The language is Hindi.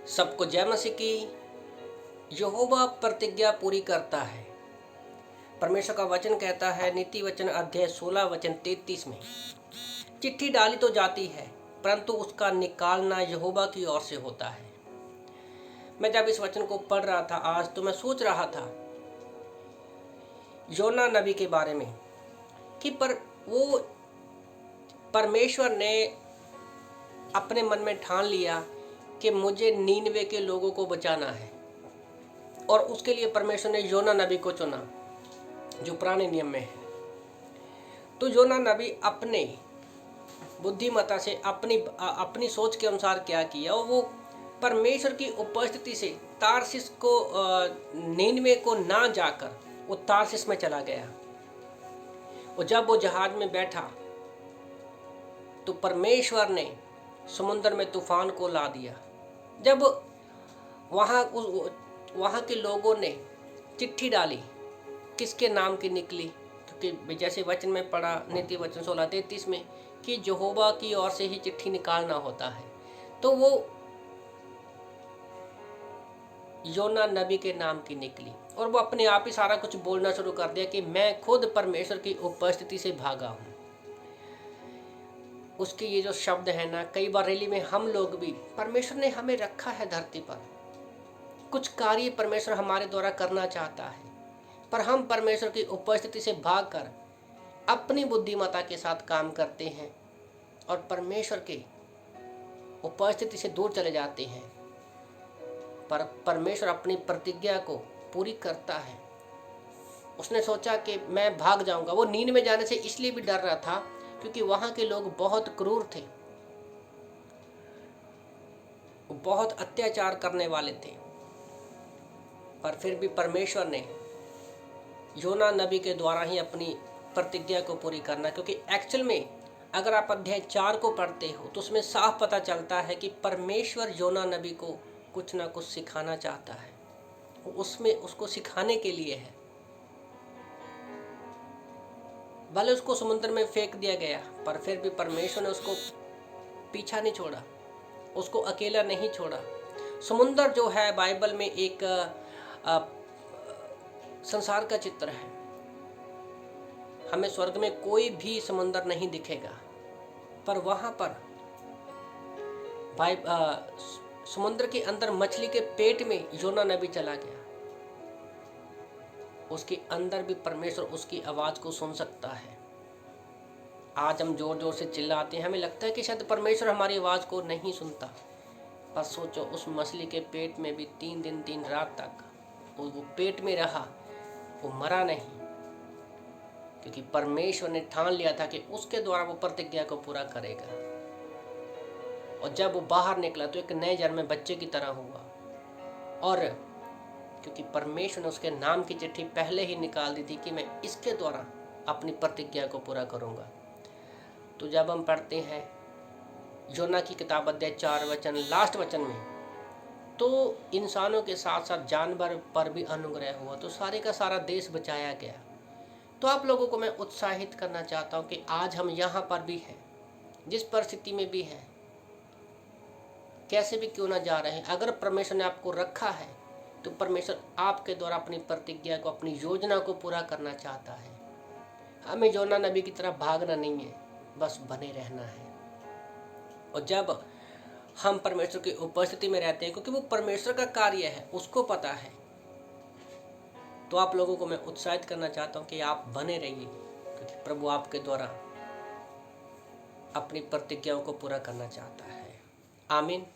सबको जय मसीह की। यहोवा प्रतिज्ञा पूरी करता है। परमेश्वर का वचन कहता है, नीति वचन अध्याय 16 वचन 33 में, चिट्ठी डाली तो जाती है परंतु उसका निकालना यहोवा की ओर से होता है। मैं जब इस वचन को पढ़ रहा था आज, तो मैं सोच रहा था योना नबी के बारे में कि वो परमेश्वर ने अपने मन में ठान लिया कि मुझे नीनवे के लोगों को बचाना है, और उसके लिए परमेश्वर ने योना नबी को चुना जो पुराने नियम में है। तो योना नबी अपने बुद्धिमत्ता से अपनी सोच के अनुसार क्या किया, और वो परमेश्वर की उपस्थिति से तारसिस को नीनवे को ना जाकर वो तारसिस में चला गया। और जब वो जहाज में बैठा तो परमेश्वर ने समुद्र में तूफान को ला दिया। जब वहाँ के लोगों ने चिट्ठी डाली, किसके नाम की निकली? क्योंकि जैसे वचन में पढ़ा नीति वचन 16:33 में कि यहोवा की ओर से ही चिट्ठी निकालना होता है, तो वो योना नबी के नाम की निकली, और वो अपने आप ही सारा कुछ बोलना शुरू कर दिया कि मैं खुद परमेश्वर की उपस्थिति से भागा हूँ। उसके ये जो शब्द है ना, कई बार रैली में हम लोग भी, परमेश्वर ने हमें रखा है धरती पर, कुछ कार्य परमेश्वर हमारे द्वारा करना चाहता है, पर हम परमेश्वर की उपस्थिति से भागकर अपनी बुद्धिमत्ता के साथ काम करते हैं और परमेश्वर की उपस्थिति से दूर चले जाते हैं। पर परमेश्वर अपनी प्रतिज्ञा को पूरी करता है। उसने सोचा कि मैं भाग जाऊंगा। वो नींद में जाने से इसलिए भी डर रहा था क्योंकि वहां के लोग बहुत क्रूर थे, बहुत अत्याचार करने वाले थे। पर फिर भी परमेश्वर ने योना नबी के द्वारा ही अपनी प्रतिज्ञा को पूरी करना, क्योंकि एक्चुअल में अगर आप अध्याय 4 को पढ़ते हो तो उसमें साफ पता चलता है कि परमेश्वर योना नबी को कुछ ना कुछ सिखाना चाहता है। उसमें उसको सिखाने के लिए है। भले उसको समुद्र में फेंक दिया गया, पर फिर भी परमेश्वर ने उसको पीछा नहीं छोड़ा, उसको अकेला नहीं छोड़ा। समुद्र जो है बाइबल में एक संसार का चित्र है। हमें स्वर्ग में कोई भी समुद्र नहीं दिखेगा, पर वहां पर समुद्र के अंदर मछली के पेट में योना नबी चला गया। उसके अंदर भी परमेश्वर उसकी आवाज को सुन सकता है। आज हम जोर जोर से चिल्लाते हैं, हमें लगता है कि शायद परमेश्वर हमारी आवाज को नहीं सुनता, पर सोचो उस मछली के पेट में भी 3 दिन 3 रात तक वो पेट में रहा, वो मरा नहीं, क्योंकि परमेश्वर ने ठान लिया था कि उसके द्वारा वो प्रतिज्ञा को पूरा करेगा। और जब वो बाहर निकला तो एक नए जन्मे बच्चे की तरह हुआ, और क्योंकि परमेश्वर ने उसके नाम की चिट्ठी पहले ही निकाल दी थी कि मैं इसके द्वारा अपनी प्रतिज्ञा को पूरा करूंगा। तो जब हम पढ़ते हैं योना की किताब अध्याय 4 वचन लास्ट वचन में, तो इंसानों के साथ साथ जानवर पर भी अनुग्रह हुआ, तो सारे का सारा देश बचाया गया। तो आप लोगों को मैं उत्साहित करना चाहता हूँ कि आज हम यहाँ पर भी हैं, जिस परिस्थिति में भी हैं, कैसे भी क्यों ना जा रहे हैं, अगर परमेश्वर ने आपको रखा है तो परमेश्वर आपके द्वारा अपनी प्रतिज्ञा को, अपनी योजना को पूरा करना चाहता है। हमें योना नबी की तरह भागना नहीं है, बस बने रहना है। और जब हम परमेश्वर की उपस्थिति में रहते हैं, क्योंकि वो परमेश्वर का कार्य है, उसको पता है, तो आप लोगों को मैं उत्साहित करना चाहता हूँ कि आप बने रहिए, क्योंकि प्रभु आपके द्वारा अपनी प्रतिज्ञाओं को पूरा करना चाहता है। आमीन।